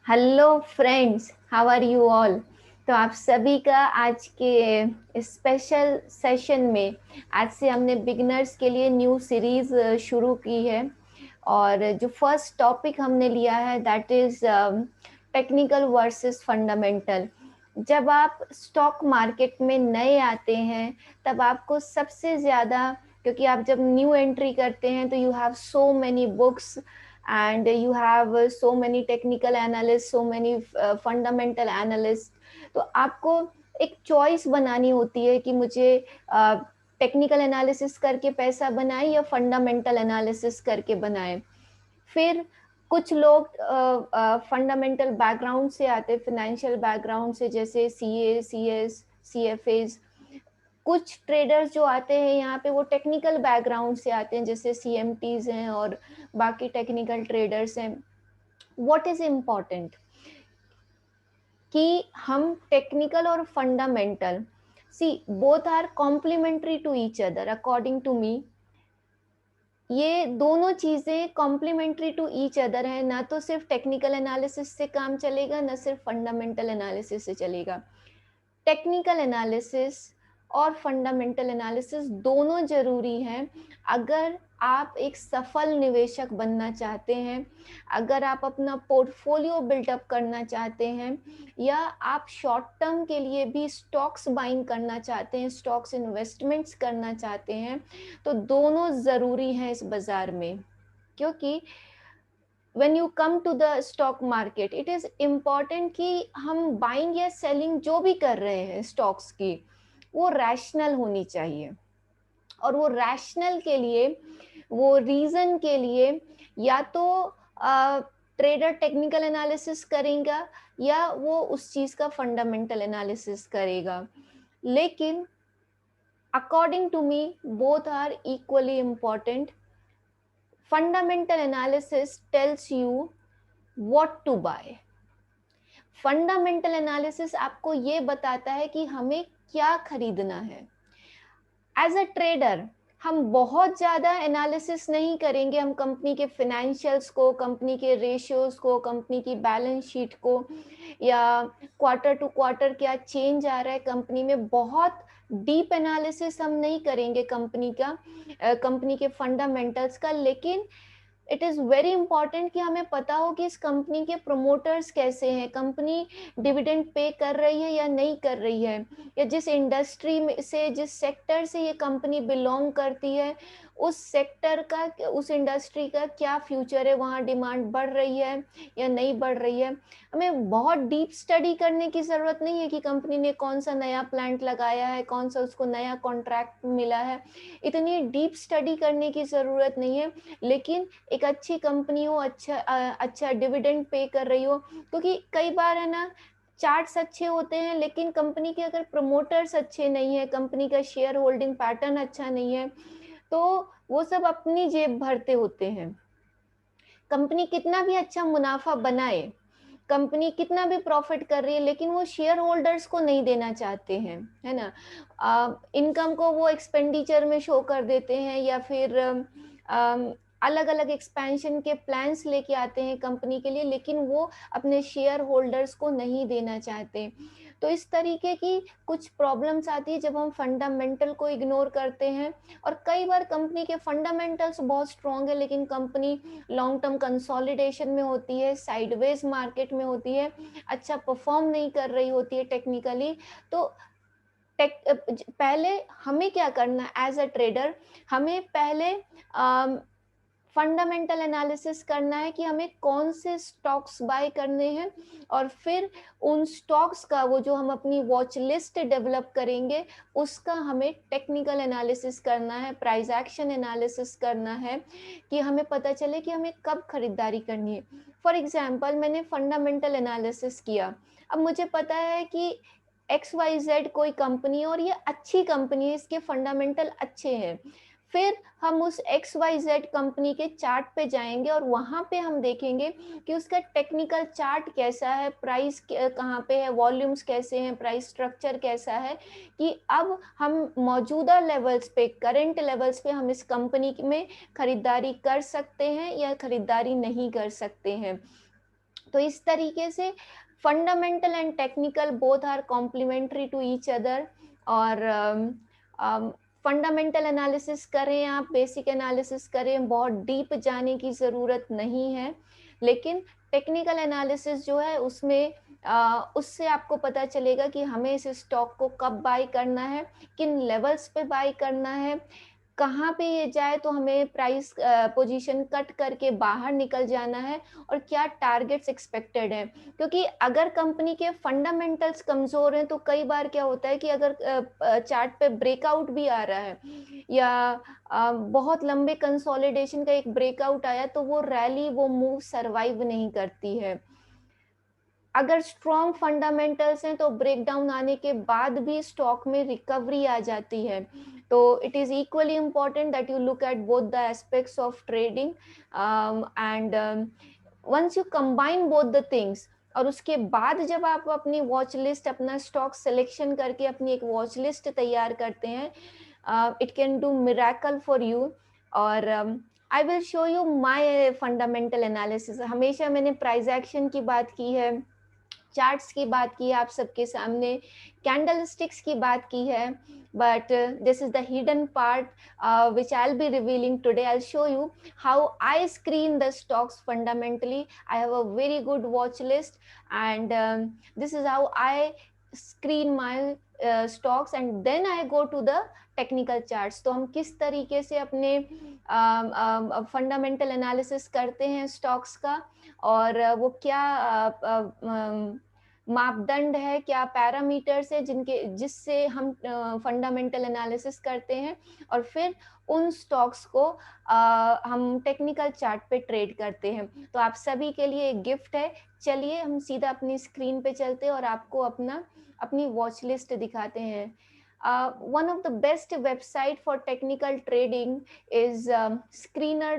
Hello friends, how are you all. तो आप सभी का आज के स्पेशल सेशन में आज से हमने बिगिनर्स के लिए न्यू सीरीज शुरू की है। और जो फर्स्ट टॉपिक हमने लिया है that is technical versus fundamental. जब आप स्टॉक मार्केट में नए आते हैं तब आपको सबसे ज़्यादा, क्योंकि आप जब न्यू एंट्री करते हैं तो you have so many books and you have so many technical analysts, so many fundamental analysts। तो आपको एक चॉइस बनानी होती है कि मुझे टेक्निकल एनालिसिस करके पैसा बनाए या फंडामेंटल एनालिसिस करके बनाए। फिर कुछ लोग फंडामेंटल बैकग्राउंड से आते, फाइनेंशियल बैकग्राउंड से, जैसे सीए, सीएस, सीएफएस। कुछ ट्रेडर्स जो आते हैं यहाँ पे वो टेक्निकल बैकग्राउंड से आते हैं, जैसे सीएमटीज हैं और बाकी टेक्निकल ट्रेडर्स हैं। व्हाट इज इम्पोर्टेंट कि हम टेक्निकल और fundamental, see both are complementary to each other according to me. ये दोनों चीजें कॉम्प्लीमेंट्री टू ईच अदर है, ना तो सिर्फ टेक्निकल एनालिसिस से काम चलेगा, ना सिर्फ फंडामेंटल एनालिसिस से चलेगा। टेक्निकल एनालिसिस और फंडामेंटल एनालिसिस दोनों जरूरी हैं अगर आप एक सफल निवेशक बनना चाहते हैं, अगर आप अपना पोर्टफोलियो बिल्डअप करना चाहते हैं, या आप शॉर्ट टर्म के लिए भी स्टॉक्स बाइंग करना चाहते हैं, स्टॉक्स इन्वेस्टमेंट्स करना चाहते हैं। तो दोनों ज़रूरी हैं इस बाज़ार में, क्योंकि when you come to the stock market it is important कि हम बाइंग या सेलिंग जो भी कर रहे हैं स्टॉक्स की, वो रैशनल होनी चाहिए। और वो रैशनल के लिए, वो रीजन के लिए, या तो ट्रेडर टेक्निकल एनालिसिस करेगा या वो उस चीज का फंडामेंटल एनालिसिस करेगा। लेकिन according to me both are equally important. Fundamental analysis tells you what to buy. Fundamental analysis आपको ये बताता है कि हमें क्या खरीदना है। एज अ ट्रेडर हम बहुत ज़्यादा एनालिसिस नहीं करेंगे, हम कंपनी के फिनेंशियल्स को, कंपनी के रेशियोज को, कंपनी की बैलेंस शीट को, या क्वार्टर टू क्वार्टर क्या चेंज आ रहा है कंपनी में, बहुत डीप एनालिसिस हम नहीं करेंगे कंपनी का, कंपनी के फंडामेंटल्स का। लेकिन इट इज़ वेरी इंपॉर्टेंट कि हमें पता हो कि इस कंपनी के प्रोमोटर्स कैसे हैं, कंपनी डिविडेंड पे कर रही है या नहीं कर रही है, या जिस इंडस्ट्री में से, जिस सेक्टर से ये कंपनी बिलोंग करती है, उस सेक्टर का, उस इंडस्ट्री का क्या फ्यूचर है, वहाँ डिमांड बढ़ रही है या नहीं बढ़ रही है। हमें बहुत डीप स्टडी करने की ज़रूरत नहीं है कि कंपनी ने कौन सा नया प्लांट लगाया है, कौन सा उसको नया कॉन्ट्रैक्ट मिला है, इतनी डीप स्टडी करने की ज़रूरत नहीं है। लेकिन एक अच्छी कंपनी हो, अच्छा डिविडेंड पे कर रही हो, क्योंकि कई बार है ना, चार्ट्स अच्छे होते हैं लेकिन कंपनी के अगर प्रमोटर्स अच्छे नहीं है, कंपनी का शेयर होल्डिंग पैटर्न अच्छा नहीं है, तो वो सब अपनी जेब भरते होते हैं। कंपनी कितना भी अच्छा मुनाफा बनाए, कंपनी कितना भी प्रॉफिट कर रही है, लेकिन वो शेयर होल्डर्स को नहीं देना चाहते हैं, है ना। इनकम को वो एक्सपेंडिचर में शो कर देते हैं, या फिर अलग अलग एक्सपेंशन के प्लान्स लेके आते हैं कंपनी के लिए, लेकिन वो अपने शेयर होल्डर्स को नहीं देना चाहते। तो इस तरीके की कुछ प्रॉब्लम्स आती है जब हम फंडामेंटल को इग्नोर करते हैं। और कई बार कंपनी के फंडामेंटल्स बहुत स्ट्रॉन्ग है लेकिन कंपनी लॉन्ग टर्म कंसोलिडेशन में होती है, साइडवेज मार्केट में होती है, अच्छा परफॉर्म नहीं कर रही होती है टेक्निकली। तो पहले हमें क्या करना है एज अ ट्रेडर, हमें पहले फंडामेंटल एनालिसिस करना है कि हमें कौन से स्टॉक्स बाय करने हैं, और फिर उन स्टॉक्स का, वो जो हम अपनी वॉच लिस्ट डेवलप करेंगे, उसका हमें टेक्निकल एनालिसिस करना है, प्राइस एक्शन एनालिसिस करना है, कि हमें पता चले कि हमें कब खरीदारी करनी है। फॉर एग्जाम्पल मैंने फंडामेंटल एनालिसिस किया, अब मुझे पता है कि XYZ कोई कंपनी है और ये अच्छी कंपनी है, इसके फंडामेंटल अच्छे हैं। फिर हम उस XYZ कंपनी के चार्ट पे जाएंगे और वहाँ पे हम देखेंगे कि उसका टेक्निकल चार्ट कैसा है, प्राइस कहाँ पे है, वॉल्यूम्स कैसे हैं, प्राइस स्ट्रक्चर कैसा है, कि अब हम मौजूदा लेवल्स पे, करंट लेवल्स पे हम इस कंपनी में खरीदारी कर सकते हैं या खरीदारी नहीं कर सकते हैं। तो इस तरीके से fundamental and technical both are complementary to each other. और फंडामेंटल एनालिसिस करें आप, बेसिक एनालिसिस करें, बहुत डीप जाने की ज़रूरत नहीं है। लेकिन टेक्निकल एनालिसिस जो है उसमें उससे आपको पता चलेगा कि हमें इस स्टॉक को कब बाय करना है, किन लेवल्स पे बाय करना है, कहाँ पे ये जाए तो हमें प्राइस पोजीशन कट करके बाहर निकल जाना है, और क्या टारगेट्स एक्सपेक्टेड हैं। क्योंकि अगर कंपनी के फंडामेंटल्स कमज़ोर हैं तो कई बार क्या होता है कि अगर चार्ट पे ब्रेकआउट भी आ रहा है, या बहुत लंबे कंसोलिडेशन का एक ब्रेकआउट आया, तो वो रैली, वो मूव सर्वाइव नहीं करती है। अगर स्ट्रॉन्ग फंडामेंटल्स हैं तो ब्रेकडाउन आने के बाद भी स्टॉक में रिकवरी आ जाती है। तो it is equally important that you look at both the aspects of trading, and once you combine both the things, और उसके बाद जब आप अपनी वॉच लिस्ट, अपना स्टॉक सिलेक्शन करके अपनी एक वॉच लिस्ट तैयार करते हैं, it can do miracle for you. और I will show you my fundamental analysis. हमेशा मैंने प्राइस एक्शन की बात की है, चार्ट्स की बात की है आप सबके सामने, कैंडल स्टिक्स की बात की है, but this is the hidden part which I'll be revealing today. I'll show you how I screen the stocks fundamentally. I have a very good watch list, and this is how I screen my stocks, and then I go to the technical charts. तो हम किस तरीके से अपने fundamental analysis करते हैं stocks का, और वो क्या मापदंड है, क्या पैरामीटर्स है जिससे हम फंडामेंटल एनालिसिस करते हैं, और फिर उन स्टॉक्स को हम टेक्निकल चार्ट पे ट्रेड करते हैं। तो आप सभी के लिए एक गिफ्ट है। चलिए हम सीधा अपनी स्क्रीन पे चलते हैं और आपको अपनी वॉच लिस्ट दिखाते हैं। One of the best website for technical trading is Screener.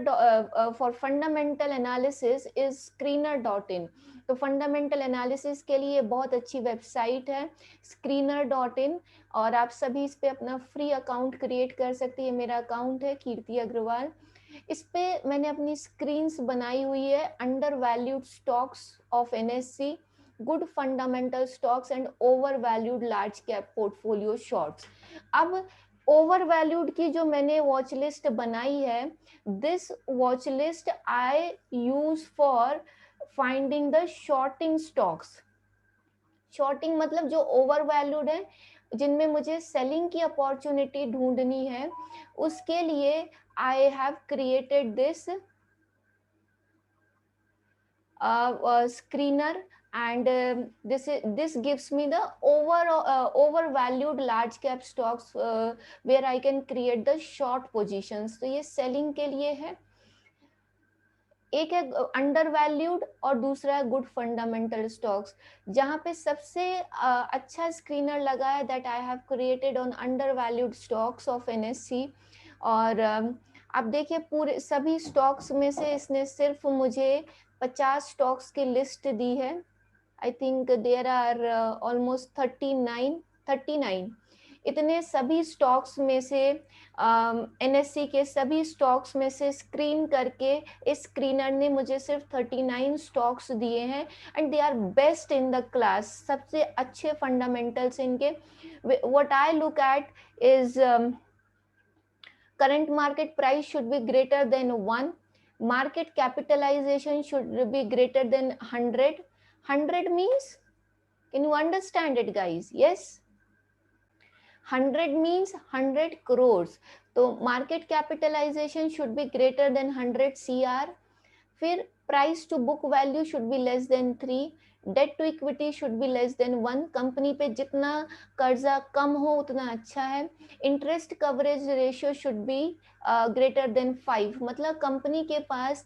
For fundamental analysis is Screener.in. तो फंडामेंटल एनालिसिस के लिए बहुत अच्छी वेबसाइट है Screener.in, और आप सभी इस पे अपना फ्री अकाउंट क्रिएट कर सकते हैं। मेरा अकाउंट है कीर्ति अग्रवाल। इस पे मैंने अपनी स्क्रीन्स बनाई हुई है under valued stocks of NSE, good fundamental stocks and over valued large cap portfolio shorts. अब ओवर वैल्यूड की जो मैंने वॉच लिस्ट बनाई है, this watch list I use for finding the shorting stocks. Shorting मतलब जो ओवर वैल्यूड है, जिनमें मुझे सेलिंग की अपॉर्चुनिटी ढूंढनी है, उसके लिए I have created this screener, and this gives me the overvalued large cap stocks where I can create the short positions. तो ये सेलिंग के लिए है। एक है अंडर वैल्यूड और दूसरा है गुड फंडामेंटल स्टॉक्स। जहाँ पे सबसे अच्छा स्क्रीनर लगा है that I have created on under valued stocks of NSE। और आप देखिए पूरे सभी स्टॉक्स में से इसने सिर्फ मुझे 50 स्टॉक्स की लिस्ट दी है। I think there are almost 39 इतने सभी स्टॉक्स में से NSE के सभी स्टॉक्स में से स्क्रीन करके इस स्क्रीनर ने मुझे सिर्फ 39 स्टॉक्स दिए हैं, and they are best in the class. सबसे अच्छे फंडामेंटल्स इनके। What I look at is current market price should be greater than 1, market capitalization should be greater than 100. 100 means, can you understand it guys? Yes, 100 means 100 crores. तो market capitalization should be greater than 100 CR. फिर price to book value should be less than 3, debt to equity should be less than 1। Company पे जितना कर्जा कम हो उतना अच्छा है। Interest coverage ratio should be greater than 5, मतलब कंपनी के पास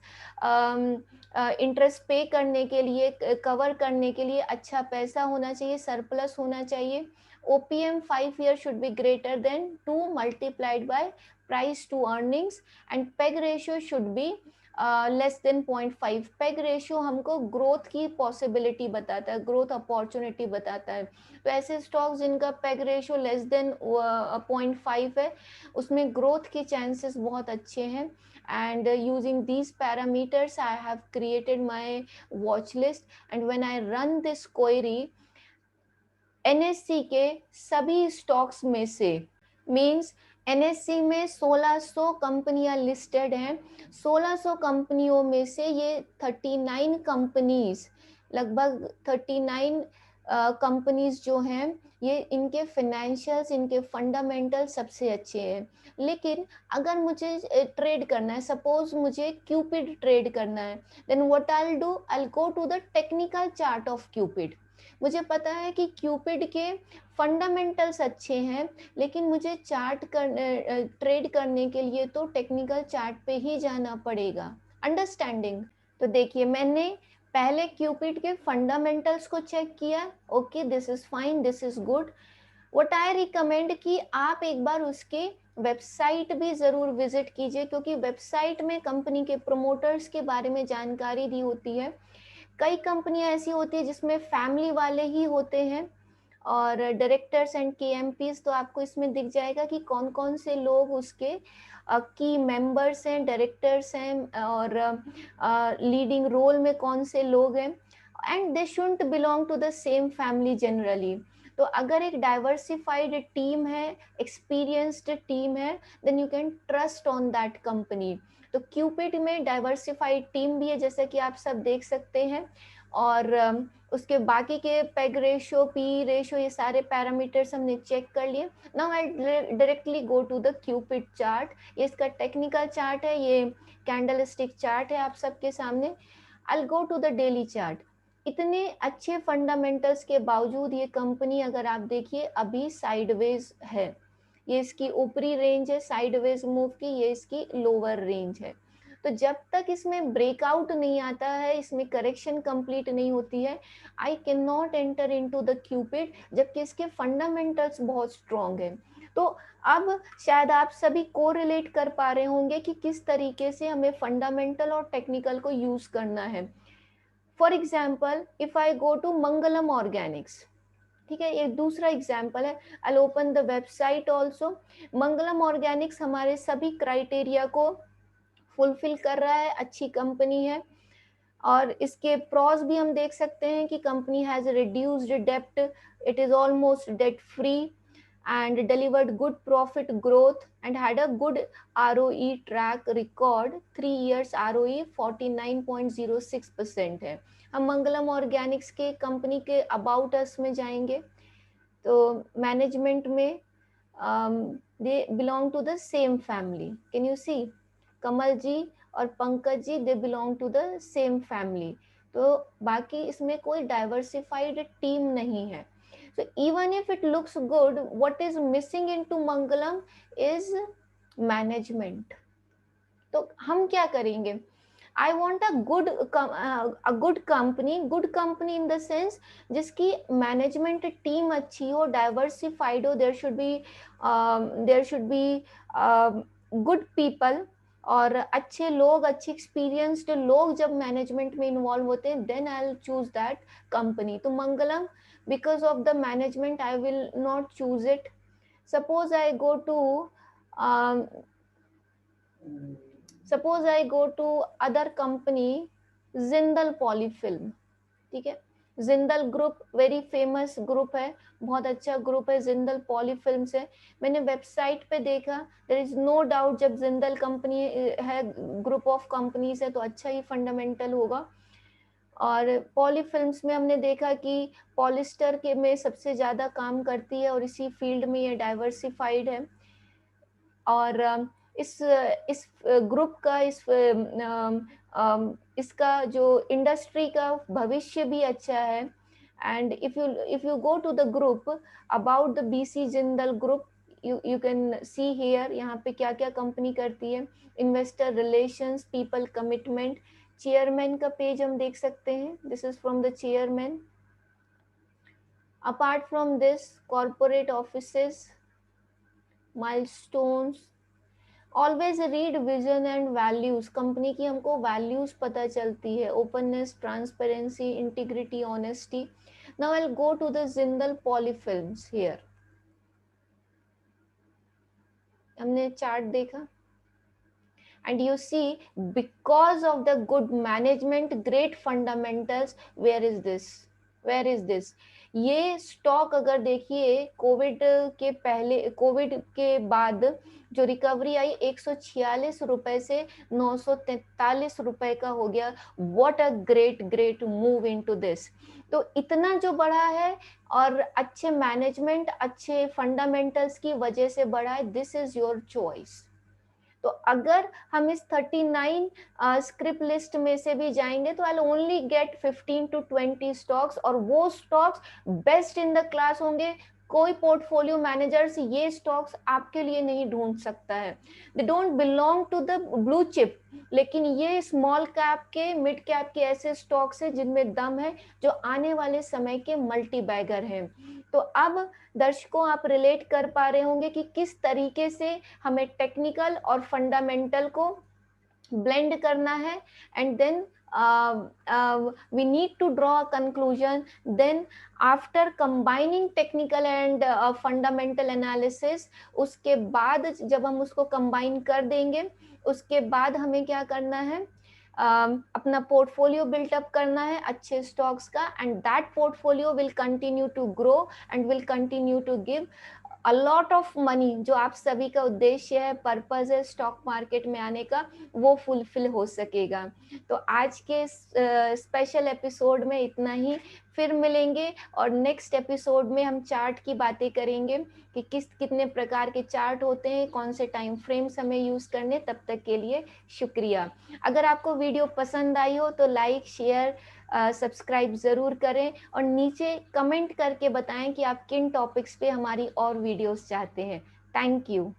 इंटरेस्ट पे करने के लिए, कवर करने के लिए अच्छा पैसा होना चाहिए, सरप्लस होना चाहिए। OPM 5 year should be greater than 2 multiplied by price to earnings, and PEG ratio should be less than 0.5। Peg ratio हमको ग्रोथ की पॉसिबिलिटी बताता है, ग्रोथ अपॉर्चुनिटी बताता है। तो ऐसे स्टॉक्स जिनका पेग रेशियो लेस देन 0.5 है, उसमें ग्रोथ के चांसेस बहुत अच्छे हैं। And using these parameters I have created my watch list, and when I run this query, NSC के सभी स्टॉक्स में से, मींस एनएससी में 1600 कंपनियां लिस्टेड हैं, 1600 कंपनियों में से ये 39 कंपनीज, लगभग 39 कंपनीज जो हैं, ये इनके फाइनेंशियल्स, इनके फंडामेंटल सबसे अच्छे हैं। लेकिन अगर मुझे ट्रेड करना है, सपोज मुझे क्यूपिड ट्रेड करना है, then what I will do, I will go to the technical chart of Cupid. मुझे पता है कि क्यूपिड के फंडामेंटल्स अच्छे हैं, लेकिन मुझे ट्रेड करने के लिए तो टेक्निकल चार्ट पे ही जाना पड़ेगा। अंडरस्टैंडिंग? तो देखिए, मैंने पहले क्यूपिड के फंडामेंटल्स को चेक किया, okay this is fine, this is good. What I recommend कि आप एक बार उसके वेबसाइट भी ज़रूर विजिट कीजिए, क्योंकि वेबसाइट में कंपनी के प्रमोटर्स के बारे में जानकारी दी होती है। कई कंपनियां ऐसी होती है जिसमें फैमिली वाले ही होते हैं और डायरेक्टर्स एंड केएमपीज, तो आपको इसमें दिख जाएगा कि कौन कौन से लोग उसके की मेंबर्स हैं, डायरेक्टर्स हैं, और लीडिंग रोल में कौन से लोग हैं। And they shouldn't belong to the same family generally. तो अगर एक डाइवर्सिफाइड टीम है, एक्सपीरियंस्ड टीम है, then you can trust on that company. तो क्यूपिड में डाइवर्सिफाइड टीम भी है, जैसे कि आप सब देख सकते हैं। और उसके बाकी के पेग रेशियो, पी रेशियो, ये सारे पैरामीटर्स हमने चेक कर लिए। Now I directly go to the cupid chart. ये इसका टेक्निकल चार्ट है, ये कैंडल स्टिक चार्ट है आप सबके सामने। I will go to the daily chart. इतने अच्छे फंडामेंटल्स के बावजूद ये कंपनी, अगर आप देखिए, अभी साइडवेज है। ये इसकी ऊपरी रेंज है साइडवेज मूव की, ये इसकी लोअर रेंज है। तो जब तक इसमें ब्रेकआउट नहीं आता है, इसमें करेक्शन कंप्लीट नहीं होती है, I can not enter into the Cupid, जबकि इसके फंडामेंटल्स बहुत स्ट्रॉन्ग है। तो अब शायद आप सभी कोरिलेट कर पा रहे होंगे कि किस तरीके से हमें फंडामेंटल और टेक्निकल को यूज करना है। For example, if I go to Mangalam Organics, ठीक है, ये दूसरा एग्जाम्पल है। I open the website also. Mangalam Organics हमारे सभी क्राइटेरिया को फुलफिल कर रहा है, अच्छी कंपनी है। और इसके प्रॉस भी हम देख सकते हैं कि कंपनी हैज रिड्यूस्ड डेप्ट, it is almost debt free, and delivered good profit growth and had a good ROE track record, 3 years ROE 49.06% है। हम मंगलम ऑर्गेनिक्स के कंपनी के अबाउट अस में जाएंगे, तो मैनेजमेंट में they belong to the same family. Can you see, Kamal ji और Pankaj ji, they belong to the same family. तो बाकी इसमें कोई डाइवर्सिफाइड टीम नहीं है। So even if it looks good, what is missing into Mangalam is management. तो हम क्या करेंगे? I want a good company in the sense जिसकी मैनेजमेंट टीम अच्छी हो, डाइवर्सिफाइड हो, there should be good people, और अच्छे लोग, अच्छे एक्सपीरियंस्ड लोग जब मैनेजमेंट में इन्वॉल्व होते हैं, then I will choose that company. तो Mangalam, because of the management, I will not choose it. Suppose I go to um, other company, Jindal Polyfilm, ठीक है। Jindal group very famous group है, बहुत अच्छा ग्रुप है, जिंदल पॉलीफिल्म से। मैंने वेबसाइट पे देखा, देयर इज नो डाउट, जब जिंदल कंपनी है, ग्रुप ऑफ कंपनीज है, तो अच्छा ही फंडामेंटल होगा। और पॉलीफिल्म्स में हमने देखा कि पॉलिस्टर के में सबसे ज़्यादा काम करती है, और इसी फील्ड में ये डाइवर्सिफाइड है। और इस ग्रुप का, इसका जो इंडस्ट्री का भविष्य भी अच्छा है। And if you go to the group about the BC Jindal group, you can see here, यहाँ पे क्या क्या कंपनी करती है। Investor relations, people commitment, chairman का पेज हम देख सकते हैं, this is from the chairman. Apart from this, corporate offices, milestones, always read vision and values, company की हमको वैल्यूज पता चलती है, openness, transparency, integrity, honesty. Now I will go to the Jindal Polyfilms here. हमने चार्ट देखा and you see, because of the good management, great fundamentals, where is this. ये stock अगर देखिए कोविड के पहले, कोविड के बाद जो रिकवरी आई 146 रुपए से 943 रुपए का हो गया. What a great move into this. तो इतना जो बढ़ा है और अच्छे मैनेजमेंट, अच्छे फंडामेंटल्स की वजह से बढ़ा है. This is your choice. तो अगर हम इस 39 स्क्रिप्ट लिस्ट में से भी जाएंगे तो I only get 15 to 20 stocks, और वो stocks best in the class होंगे. कोई पोर्टफोलियो मैनेजर्स ये स्टॉक्स आपके लिए नहीं ढूंढ सकता है. They don't belong to the blue chip, लेकिन ये स्मॉल कैप के, मिड कैप के ऐसे स्टॉक्स है जिनमें दम है, जो आने वाले समय के मल्टी बैगर हैं. तो अब दर्शकों आप रिलेट कर पा रहे होंगे कि किस तरीके से हमें टेक्निकल और फंडामेंटल को ब्लेंड करना है. And then we need to draw a conclusion. Then after combining technical and fundamental analysis, उसके बाद जब हम उसको combine कर देंगे, उसके बाद हमें क्या करना है, अपना पोर्टफोलियो बिल्टअप करना है अच्छे स्टॉक्स का. And that portfolio will continue to grow and will continue to give a lot of money. जो आप सभी का उद्देश्य है, पर्पस है स्टॉक मार्केट में आने का, वो फुलफिल हो सकेगा. तो आज के स्पेशल एपिसोड में इतना ही. फिर मिलेंगे और नेक्स्ट एपिसोड में हम चार्ट की बातें करेंगे कि कितने प्रकार के चार्ट होते हैं, कौन से टाइम फ्रेम्स हमें यूज करने. तब तक के लिए शुक्रिया. अगर आपको वीडियो पसंद आई हो तो लाइक, शेयर, सब्सक्राइब ज़रूर करें, और नीचे कमेंट करके बताएं कि आप किन टॉपिक्स पे हमारी और वीडियोस चाहते हैं. Thank you.